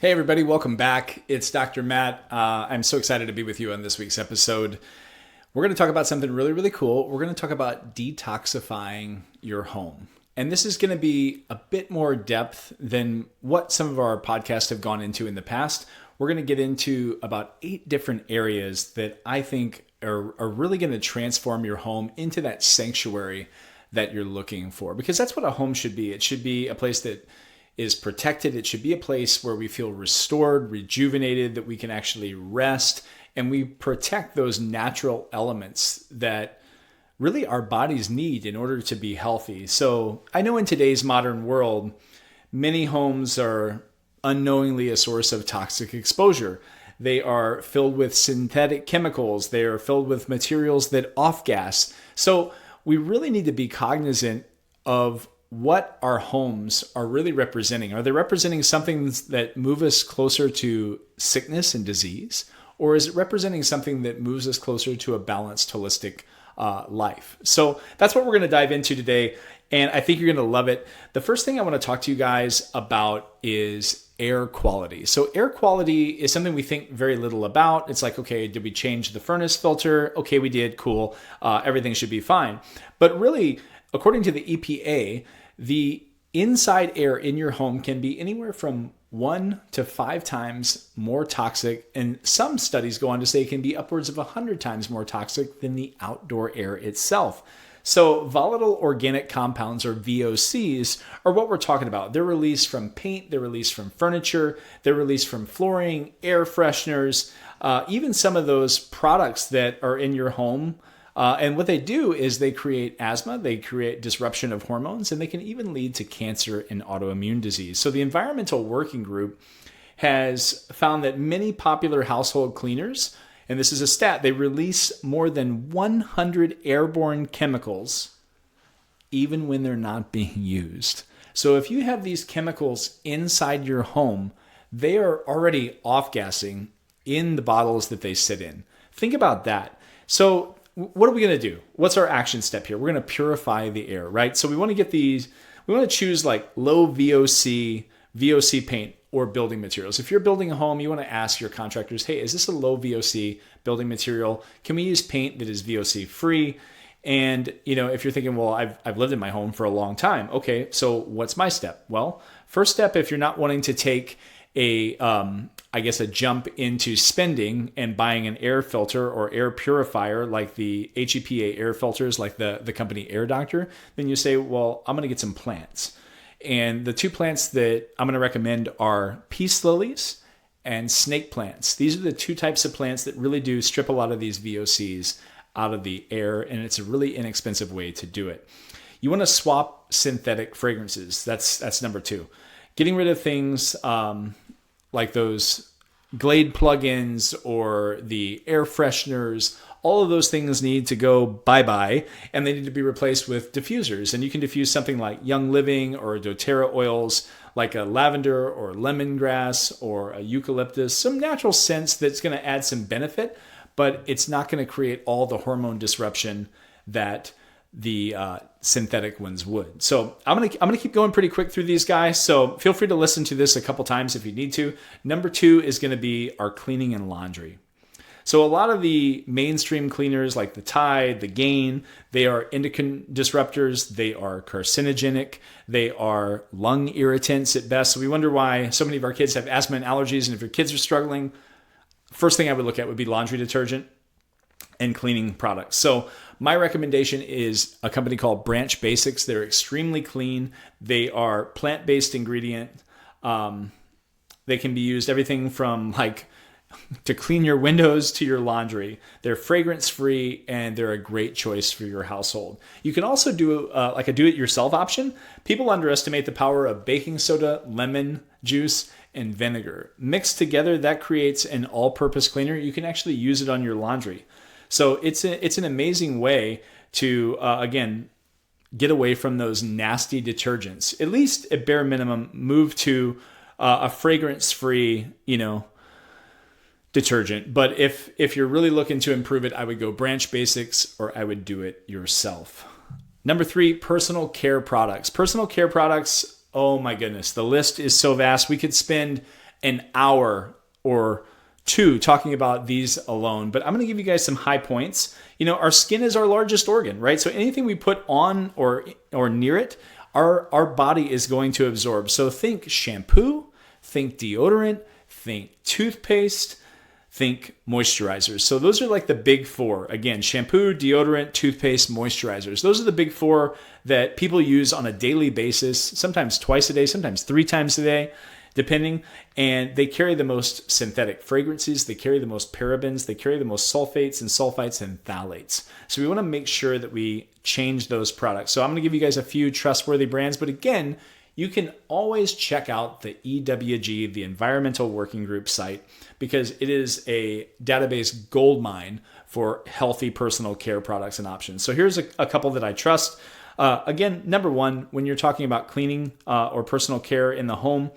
Hey, everybody, welcome back. It's Dr. Matt. I'm so excited to be with you on this week's episode. We're going to talk about something really, really cool. We're going to talk about detoxifying your home. And this is going to be a bit more depth than what some of our podcasts have gone into in the past. We're going to get into about 8 different areas that I think are really going to transform your home into that sanctuary that you're looking for. Because that's what a home should be. It should be a place that is protected. It should be a place where we feel restored, rejuvenated, that we can actually rest, and we protect those natural elements that really our bodies need in order to be healthy. So I know in today's modern world, many homes are unknowingly a source of toxic exposure. They are filled with synthetic chemicals. They are filled with materials that off gas. So we really need to be cognizant of what our homes are really representing. Are they representing something that move us closer to sickness and disease? Or is it representing something that moves us closer to a balanced, holistic life? So that's what we're going to dive into today. And I think you're going to love it. The first thing I want to talk to you guys about is air quality. So air quality is something we think very little about. It's like, okay, did we change the furnace filter? Okay, we did. Cool. Everything should be fine. But really, according to the EPA, the inside air in your home can be anywhere from 1 to 5 times more toxic. And some studies go on to say it can be upwards of 100 times more toxic than the outdoor air itself. So volatile organic compounds, or VOCs, are what we're talking about. They're released from paint, they're released from furniture, they're released from flooring, air fresheners, even some of those products that are in your home. And what they do is they create asthma, they create disruption of hormones, and they can even lead to cancer and autoimmune disease. So the Environmental Working Group has found that many popular household cleaners, and this is a stat, they release more than 100 airborne chemicals even when they're not being used. So if you have these chemicals inside your home, they are already off-gassing in the bottles that they sit in. Think about that. So what are we going to do? What's our action step here? We're going to purify the air, right? So we want to get these, we want to choose like low VOC paint or building materials. If you're building a home, you want to ask your contractors, hey, is this a low VOC building material? Can we use paint that is VOC free? And, if you're thinking, well, I've lived in my home for a long time. Okay, so what's my step? Well, first step, if you're not wanting to take a jump into spending and buying an air filter or air purifier like the HEPA air filters, like the company Air Doctor, then you say, well, I'm going to get some plants. And the 2 plants that I'm going to recommend are peace lilies and snake plants. These are the 2 types of plants that really do strip a lot of these VOCs out of the air, and it's a really inexpensive way to do it. You want to swap synthetic fragrances. That's number 2. Getting rid of things like those Glade plugins or the air fresheners. All of those things need to go bye-bye, and they need to be replaced with diffusers. And you can diffuse something like Young Living or doTERRA oils, like a lavender or lemongrass or a eucalyptus, some natural scents that's going to add some benefit, but it's not going to create all the hormone disruption that the synthetic ones would. So I'm gonna keep going pretty quick through these guys. So feel free to listen to this a couple times if you need to. Number 2 is going to be our cleaning and laundry. So a lot of the mainstream cleaners like the Tide, the Gain, they are endocrine disruptors. They are carcinogenic. They are lung irritants at best. So we wonder why so many of our kids have asthma and allergies. And if your kids are struggling, first thing I would look at would be laundry detergent and cleaning products. So my recommendation is a company called Branch Basics. They're extremely clean. They are plant-based ingredient. They can be used everything from like to clean your windows to your laundry. They're fragrance-free and they're a great choice for your household. You can also do like a do-it-yourself option. People underestimate the power of baking soda, lemon juice, and vinegar. Mixed together, that creates an all-purpose cleaner. You can actually use it on your laundry. So it's an amazing way to, again, get away from those nasty detergents. At least at bare minimum, move to a fragrance-free, detergent. But if you're really looking to improve it, I would go Branch Basics or I would do it yourself. Number 3, personal care products. Personal care products, oh my goodness, the list is so vast. We could spend an hour or two talking about these alone, but I'm going to give you guys some high points. Our skin is our largest organ, right? So anything we put on or near it, our body is going to absorb. So think shampoo, think deodorant, think toothpaste, think moisturizers. So those are like the big four. Again, shampoo, deodorant, toothpaste, moisturizers. Those are the big four that people use on a daily basis, sometimes twice a day, sometimes 3 times a day, depending. And they carry the most synthetic fragrances. They carry the most parabens. They carry the most sulfates and sulfites and phthalates. So we want to make sure that we change those products. So I'm going to give you guys a few trustworthy brands. But again, you can always check out the EWG, the Environmental Working Group site, because it is a database goldmine for healthy personal care products and options. So here's a couple that I trust. Again, number one, when you're talking about cleaning or personal care in the home,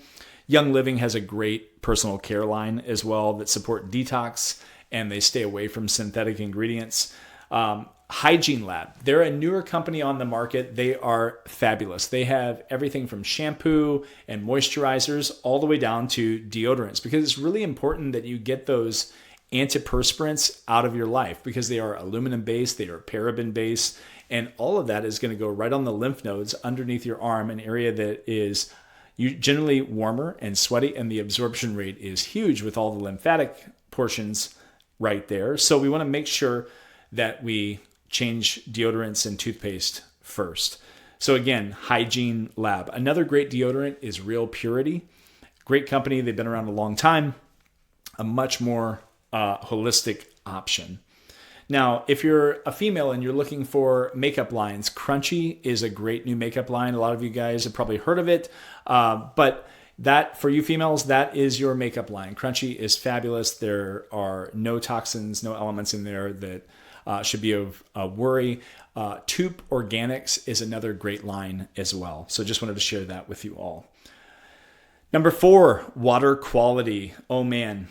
Young Living has a great personal care line as well that support detox and they stay away from synthetic ingredients. Hygiene Lab. They're a newer company on the market. They are fabulous. They have everything from shampoo and moisturizers all the way down to deodorants, because it's really important that you get those antiperspirants out of your life because they are aluminum based, they are paraben based, and all of that is going to go right on the lymph nodes underneath your arm, an area that is generally warmer and sweaty, and the absorption rate is huge with all the lymphatic portions right there. So we want to make sure that we change deodorants and toothpaste first. So again, Hygiene Lab. Another great deodorant is Real Purity. Great company. They've been around a long time. A much more holistic option. Now, if you're a female and you're looking for makeup lines, Crunchy is a great new makeup line. A lot of you guys have probably heard of it. But that, for you females, that is your makeup line. Crunchy is fabulous. There are no toxins, no elements in there that should be of worry. Toop Organics is another great line as well. So just wanted to share that with you all. Number 4, water quality. Oh man,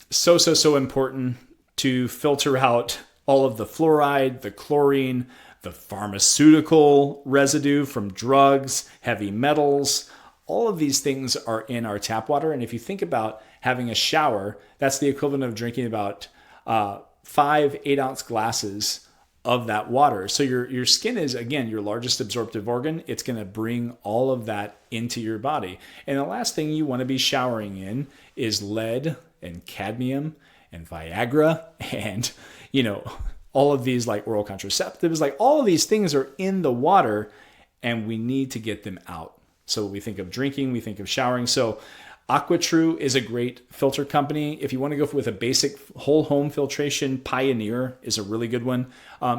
so important to filter out all of the fluoride, the chlorine, the pharmaceutical residue from drugs, heavy metals. All of these things are in our tap water. And if you think about having a shower, that's the equivalent of drinking about 5 8-ounce glasses of that water. So your skin is, again, your largest absorptive organ. It's going to bring all of that into your body. And the last thing you want to be showering in is lead and cadmium and Viagra and, all of these like oral contraceptives, like all of these things are in the water and we need to get them out. So we think of drinking, we think of showering. So AquaTrue is a great filter company. If you want to go with a basic whole home filtration, Pioneer is a really good one.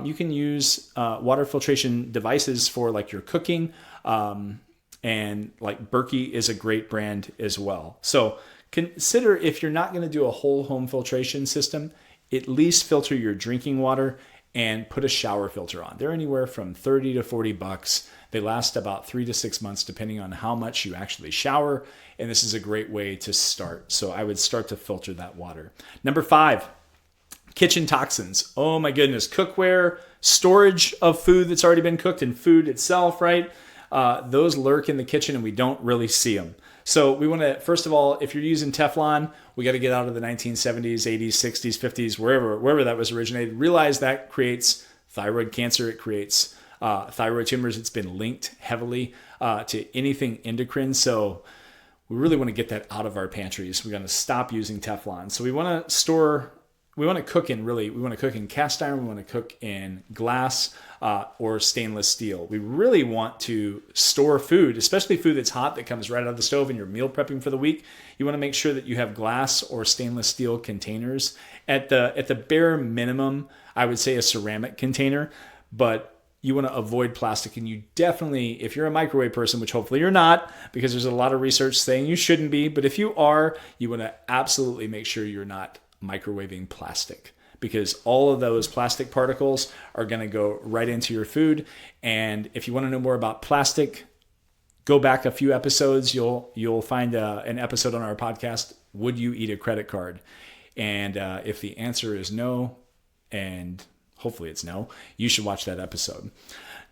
You can use water filtration devices for like your cooking, and like Berkey is a great brand as well. So consider, if you're not going to do a whole home filtration system, at least filter your drinking water and put a shower filter on. They're anywhere from $30 to $40. They last about 3 to 6 months, depending on how much you actually shower. And this is a great way to start. So I would start to filter that water. Number 5, kitchen toxins. Oh my goodness. Cookware, storage of food that's already been cooked, and food itself, right? Those lurk in the kitchen and we don't really see them. So we want to, first of all, if you're using Teflon, we got to get out of the 1970s, 80s, 60s, 50s, wherever that was originated. Realize that creates thyroid cancer. It creates thyroid tumors. It's been linked heavily to anything endocrine. So we really want to get that out of our pantries. We're going to stop using Teflon. So we want to cook in cast iron. We want to cook in glass or stainless steel. We really want to store food, especially food that's hot that comes right out of the stove and you're meal prepping for the week. You want to make sure that you have glass or stainless steel containers. At the bare minimum, I would say a ceramic container, but you want to avoid plastic. And you definitely, if you're a microwave person, which hopefully you're not, because there's a lot of research saying you shouldn't be, but if you are, you want to absolutely make sure you're not microwaving plastic, because all of those plastic particles are going to go right into your food. And if you want to know more about plastic, go back a few episodes. You'll find an episode on our podcast, Would You Eat a Credit Card? And if the answer is no, and hopefully it's no, you should watch that episode.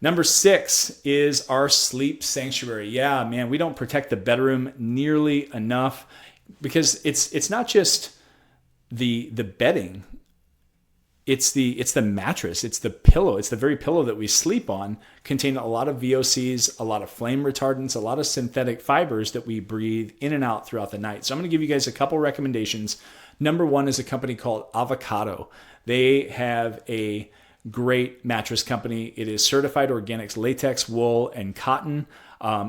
Number 6 is our sleep sanctuary. Yeah, man, we don't protect the bedroom nearly enough. because it's not just the bedding. It's the mattress, it's the pillow, it's the very pillow that we sleep on, contain a lot of VOCs, a lot of flame retardants, a lot of synthetic fibers that we breathe in and out throughout the night. So I'm going to give you guys a couple recommendations. Number one is a company called Avocado. They have a great mattress company. It is certified organics, latex, wool, and cotton.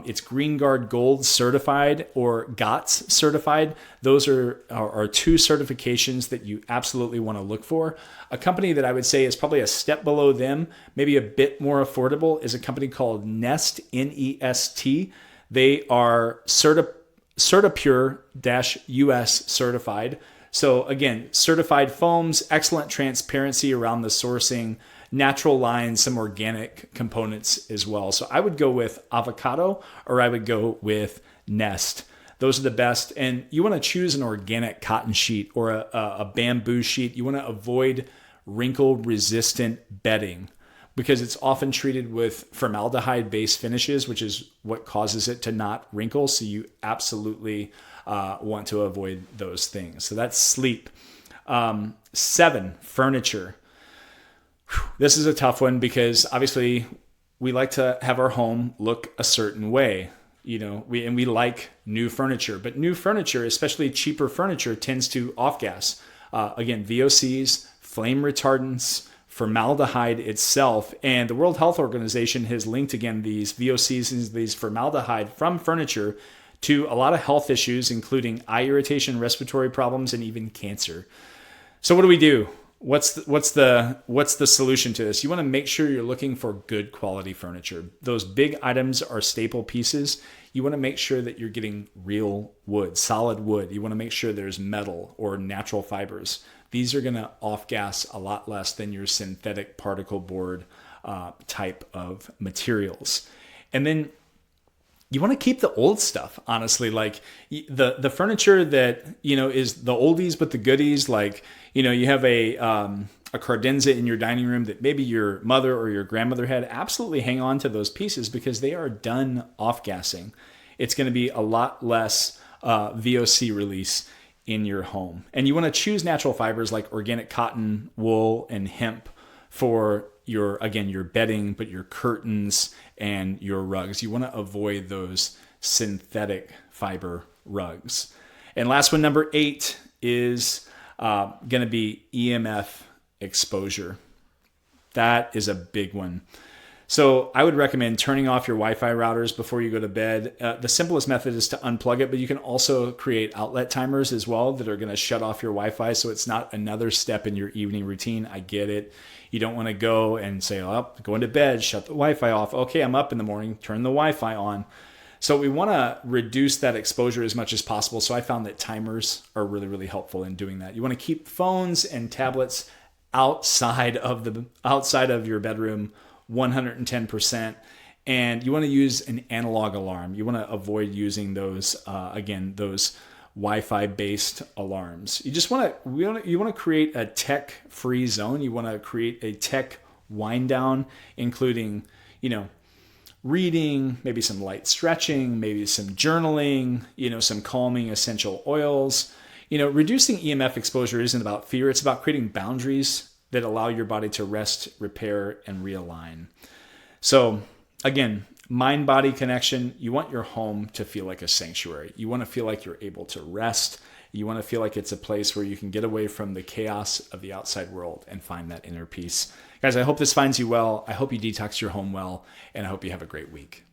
It's Green Guard Gold certified or GOTS certified. Those are two certifications that you absolutely want to look for. A company that I would say is probably a step below them, maybe a bit more affordable, is a company called Nest, N-E-S-T. They are CertaPure-US certified. So again, certified foams, excellent transparency around the sourcing, natural lines, some organic components as well. So I would go with Avocado or I would go with Nest. Those are the best. And you want to choose an organic cotton sheet or a bamboo sheet. You want to avoid wrinkle resistant bedding because it's often treated with formaldehyde-based finishes, which is what causes it to not wrinkle. So you absolutely want to avoid those things. So that's sleep. 7, furniture. This is a tough one because obviously we like to have our home look a certain way, we like new furniture, but new furniture, especially cheaper furniture, tends to off-gas. Again, VOCs, flame retardants, formaldehyde itself, and the World Health Organization has linked again these VOCs and these formaldehyde from furniture to a lot of health issues, including eye irritation, respiratory problems, and even cancer. So what do we do? What's the solution to this? You want to make sure you're looking for good quality furniture. Those big items are staple pieces. You want to make sure that you're getting real wood, solid wood. You want to make sure there's metal or natural fibers. These are going to off-gas a lot less than your synthetic particle board type of materials. And then you want to keep the old stuff, honestly, like the furniture that, is the oldies but the goodies. Like, you have a credenza in your dining room that maybe your mother or your grandmother had. Absolutely hang on to those pieces because they are done off-gassing. It's going to be a lot less VOC release in your home. And you want to choose natural fibers like organic cotton, wool, and hemp for your bedding, but your curtains and your rugs. You want to avoid those synthetic fiber rugs. And last one, number 8, is going to be EMF exposure. That is a big one. So I would recommend turning off your Wi-Fi routers before you go to bed. The simplest method is to unplug it, but you can also create outlet timers as well that are going to shut off your Wi-Fi, so it's not another step in your evening routine. I get it. You don't want to go and say, go into bed, shut the Wi-Fi off. Okay, I'm up in the morning, turn the Wi-Fi on. So we want to reduce that exposure as much as possible. So I found that timers are really, really helpful in doing that. You want to keep phones and tablets outside of your bedroom 110%. And you want to use an analog alarm. You want to avoid using those, those Wi-Fi based alarms. You want to create a tech-free zone. You want to create a tech wind down, including, reading, maybe some light stretching, maybe some journaling, some calming essential oils. Reducing EMF exposure isn't about fear. It's about creating boundaries that allow your body to rest, repair, and realign. So again, mind-body connection. You want your home to feel like a sanctuary. You want to feel like you're able to rest. You want to feel like it's a place where you can get away from the chaos of the outside world and find that inner peace. Guys, I hope this finds you well. I hope you detox your home well, and I hope you have a great week.